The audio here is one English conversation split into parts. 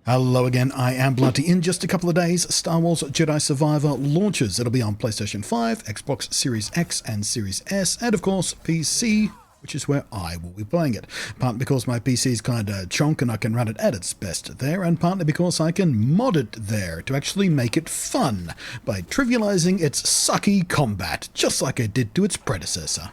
Hello again, I am Bloody. In just a couple of days, Star Wars Jedi Survivor launches. It'll be on PlayStation 5, Xbox Series X and Series S, and of course PC, which is where I will be playing it. Partly because my PC is kinda chonk and I can run it at its best there, and partly because I can mod it there to actually make it fun by trivializing its sucky combat, just like I did to its predecessor.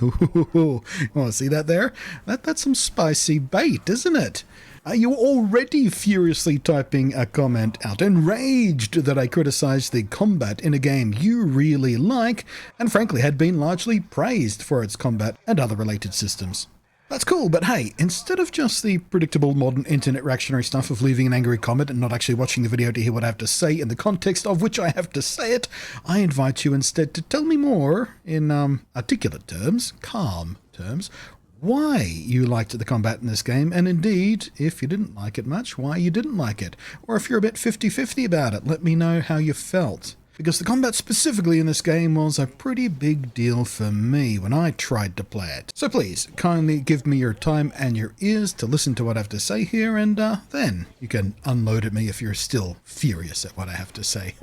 Ooh, want to see that there? That's some spicy bait, isn't it? You're already furiously typing a comment out, enraged that I criticized the combat in a game you really like, and frankly had been largely praised for its combat and other related systems. That's cool, but hey, instead of just the predictable modern internet reactionary stuff of leaving an angry comment and not actually watching the video to hear what I have to say in the context of which I have to say it, I invite you instead to tell me more, in articulate terms, calm terms, why you liked the combat in this game, and indeed, if you didn't like it much, why you didn't like it. Or if you're a bit 50-50 about it, let me know how you felt. Because the combat specifically in this game was a pretty big deal for me when I tried to play it. So please, kindly give me your time and your ears to listen to what I have to say here, and then you can unload at me if you're still furious at what I have to say.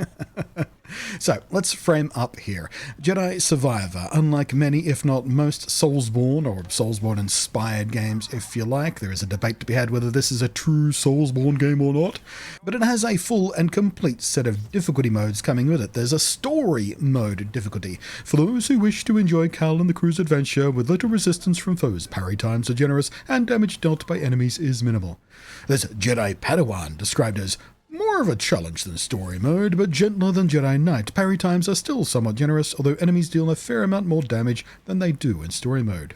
So, let's frame up here. Jedi Survivor, unlike many, if not most, Soulsborne or Soulsborne-inspired games, if you like. There is a debate to be had whether this is a true Soulsborne game or not. But it has a full and complete set of difficulty modes coming with it. There's a story mode difficulty, for those who wish to enjoy Cal and the crew's adventure with little resistance from foes. Parry times are generous, and damage dealt by enemies is minimal. There's Jedi Padawan, described as more of a challenge than story mode, but gentler than Jedi Knight. Parry times are still somewhat generous, although enemies deal a fair amount more damage than they do in story mode.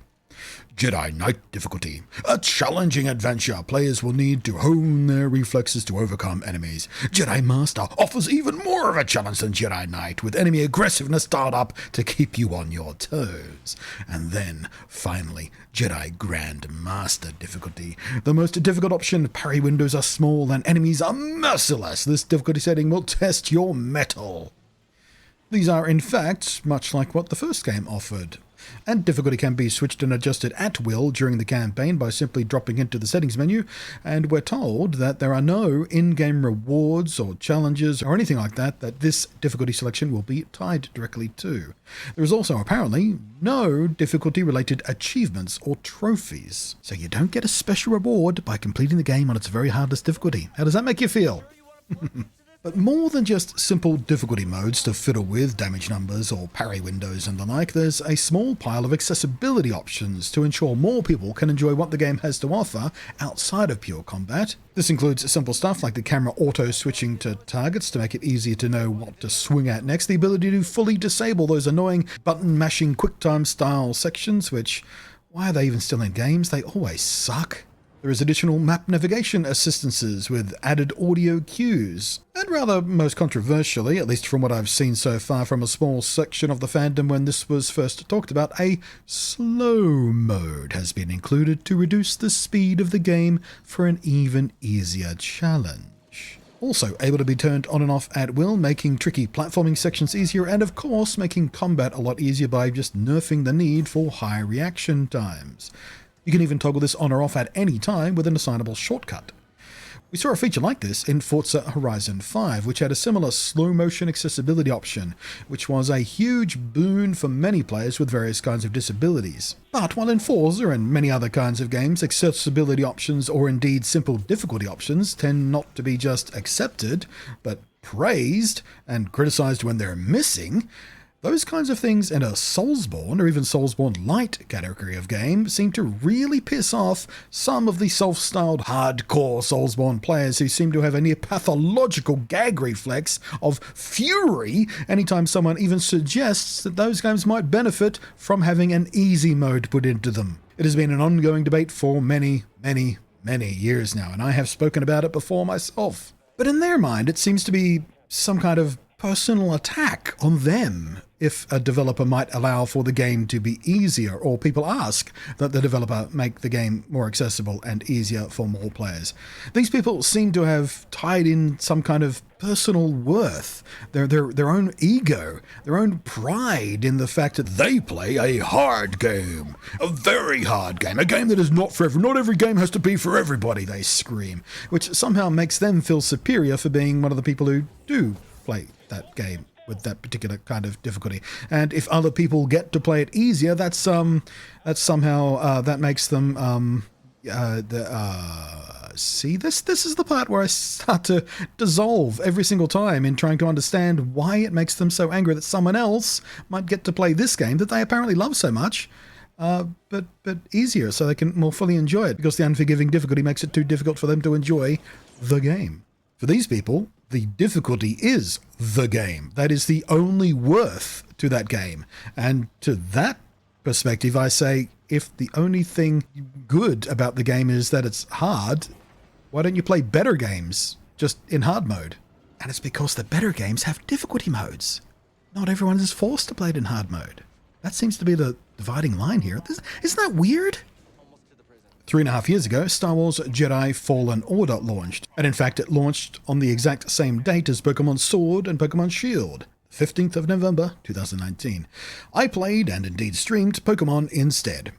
Jedi Knight difficulty. A challenging adventure. Players will need to hone their reflexes to overcome enemies. Jedi Master offers even more of a challenge than Jedi Knight, with enemy aggressiveness dialed up to keep you on your toes. And then, finally, Jedi Grand Master difficulty. The most difficult option, parry windows are small and enemies are merciless. This difficulty setting will test your mettle. These are, in fact, much like what the first game offered. And difficulty can be switched and adjusted at will during the campaign by simply dropping into the settings menu, and we're told that there are no in-game rewards or challenges or anything like that this difficulty selection will be tied directly to. There is also apparently no difficulty-related achievements or trophies, so you don't get a special reward by completing the game on its very hardest difficulty. How does that make you feel? But more than just simple difficulty modes to fiddle with, damage numbers or parry windows and the like, there's a small pile of accessibility options to ensure more people can enjoy what the game has to offer outside of pure combat. This includes simple stuff like the camera auto-switching to targets to make it easier to know what to swing at next, the ability to fully disable those annoying button-mashing QuickTime style sections, which, why are they even still in games? They always suck. There is additional map navigation assistances with added audio cues. And rather most controversially, at least from what I've seen so far from a small section of the fandom when this was first talked about, a slow mode has been included to reduce the speed of the game for an even easier challenge. Also able to be turned on and off at will, making tricky platforming sections easier, and of course making combat a lot easier by just nerfing the need for high reaction times. You can even toggle this on or off at any time with an assignable shortcut. We saw a feature like this in Forza Horizon 5, which had a similar slow-motion accessibility option, which was a huge boon for many players with various kinds of disabilities. But while in Forza and many other kinds of games, accessibility options or indeed simple difficulty options tend not to be just accepted, but praised and criticized when they're missing, those kinds of things in a Soulsborne or even Soulsborne Light category of game seem to really piss off some of the self-styled hardcore Soulsborne players who seem to have a near pathological gag reflex of fury anytime someone even suggests that those games might benefit from having an easy mode put into them. It has been an ongoing debate for many years now, and I have spoken about it before myself. But in their mind, it seems to be some kind of personal attack on them if a developer might allow for the game to be easier, or people ask that the developer make the game more accessible and easier for more players. These people seem to have tied in some kind of personal worth, their own ego, their own pride in the fact that they play a hard game, a very hard game, a game that is not for everyone. Not every game has to be for everybody, they scream, which somehow makes them feel superior for being one of the people who do play that game with that particular kind of difficulty. And if other people get to play it easier, that's somehow that makes them see, this is the part where I start to dissolve every single time in trying to understand why it makes them so angry that someone else might get to play this game that they apparently love so much, but easier, so they can more fully enjoy it, because the unforgiving difficulty makes it too difficult for them to enjoy the game. For these people, the difficulty is the game. That is the only worth to that game. And to that perspective, I say, if the only thing good about the game is that it's hard, why don't you play better games just in hard mode? And it's because the better games have difficulty modes. Not everyone is forced to play it in hard mode. That seems to be the dividing line here. Isn't that weird? 3.5 years ago, Star Wars Jedi Fallen Order launched. And in fact, it launched on the exact same date as Pokemon Sword and Pokemon Shield, 15th of November, 2019. I played, and indeed streamed, Pokemon instead.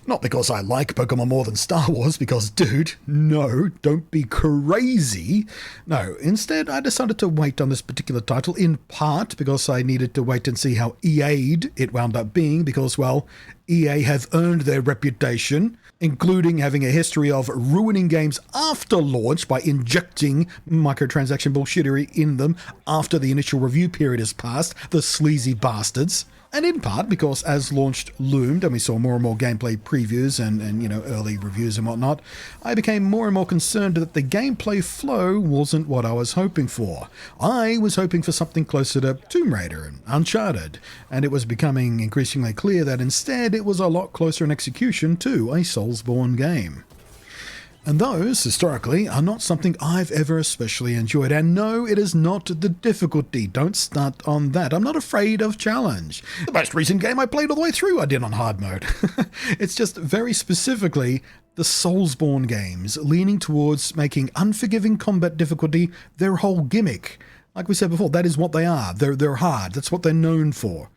Not because I like Pokemon more than Star Wars, because, dude, no, don't be crazy. No, instead I decided to wait on this particular title, in part because I needed to wait and see how EA'd it wound up being, because, well, EA have earned their reputation, including having a history of ruining games after launch by injecting microtransaction bullshittery in them after the initial review period has passed, the sleazy bastards. And in part because as launched loomed and we saw more and more gameplay previews and early reviews and whatnot, I became more and more concerned that the gameplay flow wasn't what I was hoping for. I was hoping for something closer to Tomb Raider and Uncharted, and it was becoming increasingly clear that instead it was a lot closer in execution to a soulsborne game. And those, historically, are not something I've ever especially enjoyed. And no, it is not the difficulty. Don't start on that. I'm not afraid of challenge. The most recent game I played all the way through, I did on hard mode. It's just very specifically the soulsborne games, leaning towards making unforgiving combat difficulty their whole gimmick. Like we said before, that is what they are. They're hard. That's what they're known for.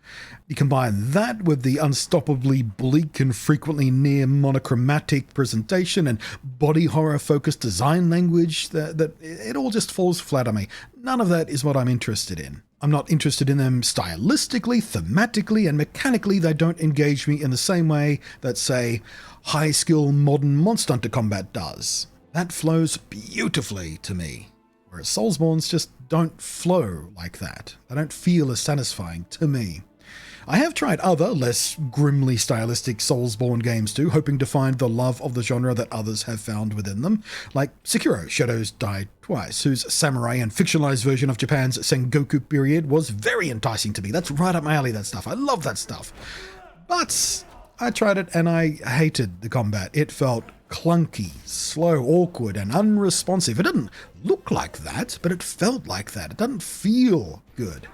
You combine that with the unstoppably bleak and frequently near monochromatic presentation and body horror focused design language, that it all just falls flat on me. None of that is what I'm interested in. I'm not interested in them stylistically, thematically, and mechanically. They don't engage me in the same way that, say, high-skill modern Monster Hunter combat does. That flows beautifully to me. Whereas Soulsborns just don't flow like that. They don't feel as satisfying to me. I have tried other, less grimly stylistic Soulsborne games too, hoping to find the love of the genre that others have found within them, like Sekiro: Shadows Die Twice, whose samurai and fictionalized version of Japan's Sengoku period was very enticing to me. That's right up my alley, that stuff. I love that stuff. But I tried it and I hated the combat. It felt clunky, slow, awkward, and unresponsive. It didn't look like that, but it felt like that. It doesn't feel good.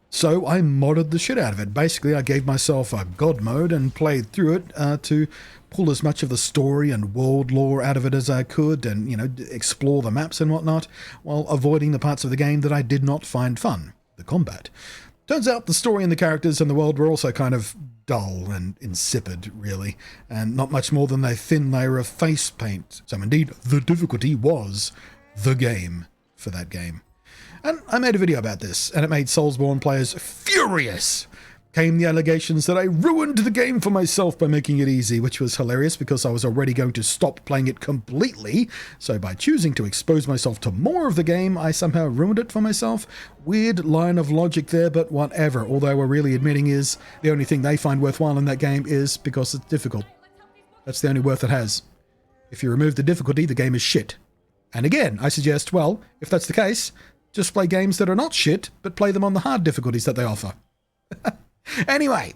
So I modded the shit out of it. Basically, I gave myself a god mode and played through it to pull as much of the story and world lore out of it as I could and, explore the maps and whatnot, while avoiding the parts of the game that I did not find fun, the combat. Turns out the story and the characters and the world were also kind of dull and insipid, really, and not much more than a thin layer of face paint. So indeed, the difficulty was the game for that game. And I made a video about this, and it made Soulsborne players furious. Came the allegations that I ruined the game for myself by making it easy, which was hilarious because I was already going to stop playing it completely, so by choosing to expose myself to more of the game, I somehow ruined it for myself. Weird line of logic there, but whatever. All they were really admitting is the only thing they find worthwhile in that game is because it's difficult. That's the only worth it has. If you remove the difficulty, the game is shit. And again, I suggest, well, if that's the case, just play games that are not shit, but play them on the hard difficulties that they offer. Anyway,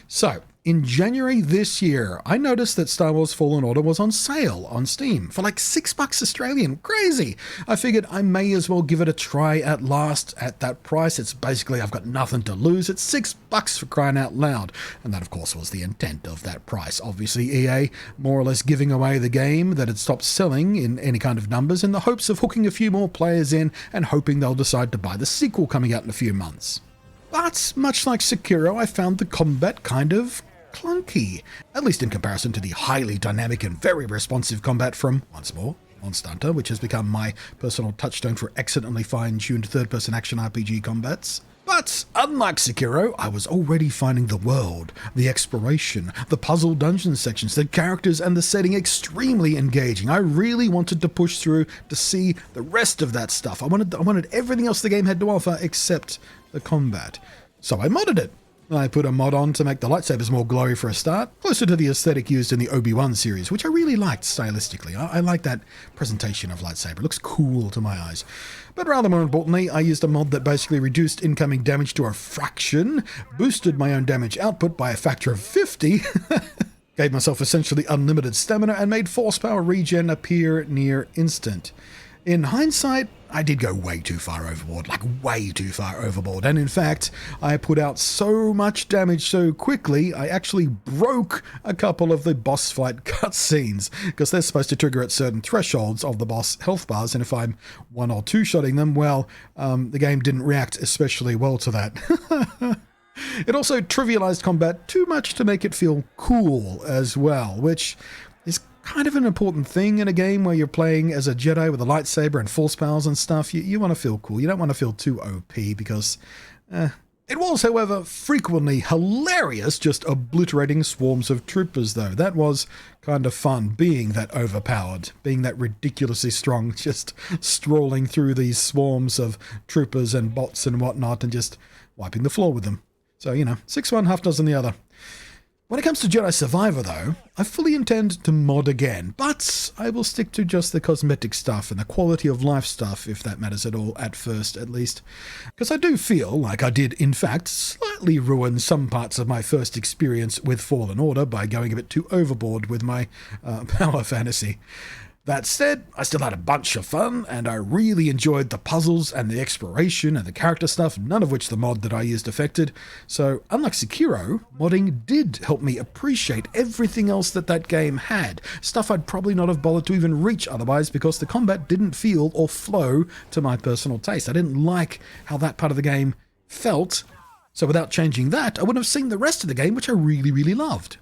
so In January this year, I noticed that Star Wars Fallen Order was on sale on Steam for like $6 Australian. Crazy! I figured I may as well give it a try at last at that price. It's basically, I've got nothing to lose. It's $6 for crying out loud. And that, of course, was the intent of that price. Obviously, EA more or less giving away the game that had stopped selling in any kind of numbers in the hopes of hooking a few more players in and hoping they'll decide to buy the sequel coming out in a few months. But much like Sekiro, I found the combat kind of clunky, at least in comparison to the highly dynamic and very responsive combat from, once more, Monster Hunter, which has become my personal touchstone for excellently fine-tuned third-person action RPG combats. But unlike Sekiro, I was already finding the world, the exploration, the puzzle dungeon sections, the characters and the setting extremely engaging. I really wanted to push through to see the rest of that stuff. I wanted everything else the game had to offer except the combat. So I modded it. I put a mod on to make the lightsabers more glowy for a start, closer to the aesthetic used in the Obi-Wan series, which I really liked stylistically. I like that presentation of lightsaber. It looks cool to my eyes. But rather more importantly, I used a mod that basically reduced incoming damage to a fraction, boosted my own damage output by a factor of 50, gave myself essentially unlimited stamina, and made force power regen appear near instant. In hindsight, I did go way too far overboard, like way too far overboard, and in fact, I put out so much damage so quickly, I actually broke a couple of the boss fight cutscenes, because they're supposed to trigger at certain thresholds of the boss health bars, and if I'm one or two shotting them, well, the game didn't react especially well to that. It also trivialized combat too much to make it feel cool as well, which is kind of an important thing in a game where you're playing as a Jedi with a lightsaber and force powers and stuff. You want to feel cool. You don't want to feel too OP because it was, however, frequently hilarious just obliterating swarms of troopers, though. That was kind of fun, being that overpowered, being that ridiculously strong, just strolling through these swarms of troopers and bots and whatnot and just wiping the floor with them. So, you know, 6 one, half dozen the other. When it comes to Jedi Survivor, though, I fully intend to mod again, but I will stick to just the cosmetic stuff and the quality of life stuff, if that matters at all, at first at least. Because I do feel like I did, in fact, slightly ruin some parts of my first experience with Fallen Order by going a bit too overboard with my power fantasy. That said, I still had a bunch of fun, and I really enjoyed the puzzles and the exploration and the character stuff, none of which the mod that I used affected. So, unlike Sekiro, modding did help me appreciate everything else that game had, stuff I'd probably not have bothered to even reach otherwise because the combat didn't feel or flow to my personal taste. I didn't like how that part of the game felt, so without changing that, I wouldn't have seen the rest of the game, which I really, really loved.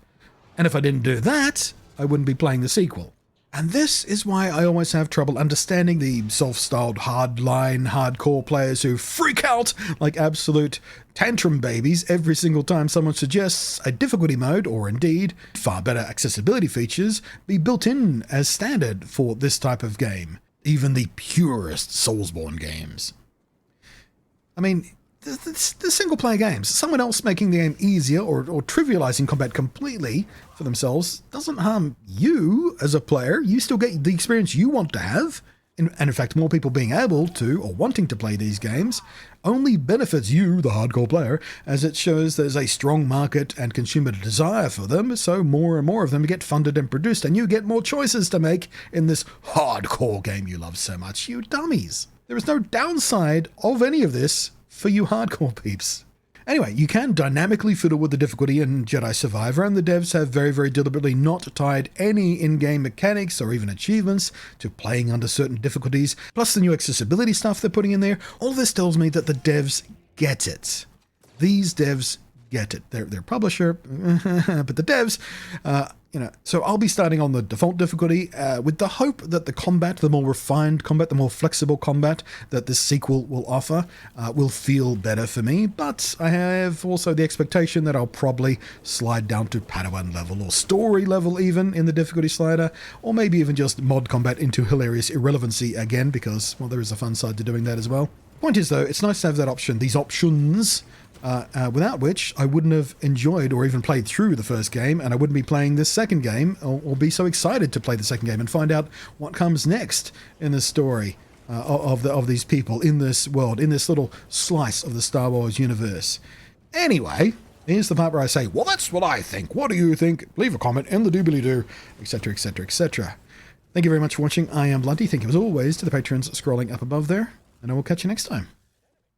And if I didn't do that, I wouldn't be playing the sequel. And this is why I always have trouble understanding the self-styled hardline hardcore players who freak out like absolute tantrum babies every single time someone suggests a difficulty mode, or indeed far better accessibility features, be built in as standard for this type of game. Even the purest soulsborne games. I mean, the single-player games, someone else making the game easier or trivializing combat completely for themselves doesn't harm you as a player. You still get the experience you want to have. And in fact, more people being able to or wanting to play these games only benefits you, the hardcore player, as it shows there's a strong market and consumer desire for them, so more and more of them get funded and produced, and you get more choices to make in this hardcore game you love so much, you dummies. There is no downside of any of this for you hardcore peeps. Anyway, you can dynamically fiddle with the difficulty in Jedi Survivor, and the devs have very, very deliberately not tied any in-game mechanics or even achievements to playing under certain difficulties, plus the new accessibility stuff they're putting in there. All this tells me that the devs get it. These devs get it. They're publisher, but the devs, so I'll be starting on the default difficulty with the hope that the combat, the more refined combat, the more flexible combat that this sequel will offer will feel better for me, but I have also the expectation that I'll probably slide down to Padawan level or story level even in the difficulty slider, or maybe even just mod combat into hilarious irrelevancy again because, well, there is a fun side to doing that as well. Point is though, it's nice to have that option, these options, without which I wouldn't have enjoyed or even played through the first game, and I wouldn't be playing this second game or be so excited to play the second game and find out what comes next in the story of these people in this world, in this little slice of the Star Wars universe. Anyway, Here's the part where I say, well, that's what I think. What do you think? Leave a comment in the doobly-doo, etc., etc., etc. Thank you very much for watching. I am Blunty. Thank you as always to the patrons scrolling up above there, and I will catch you next time.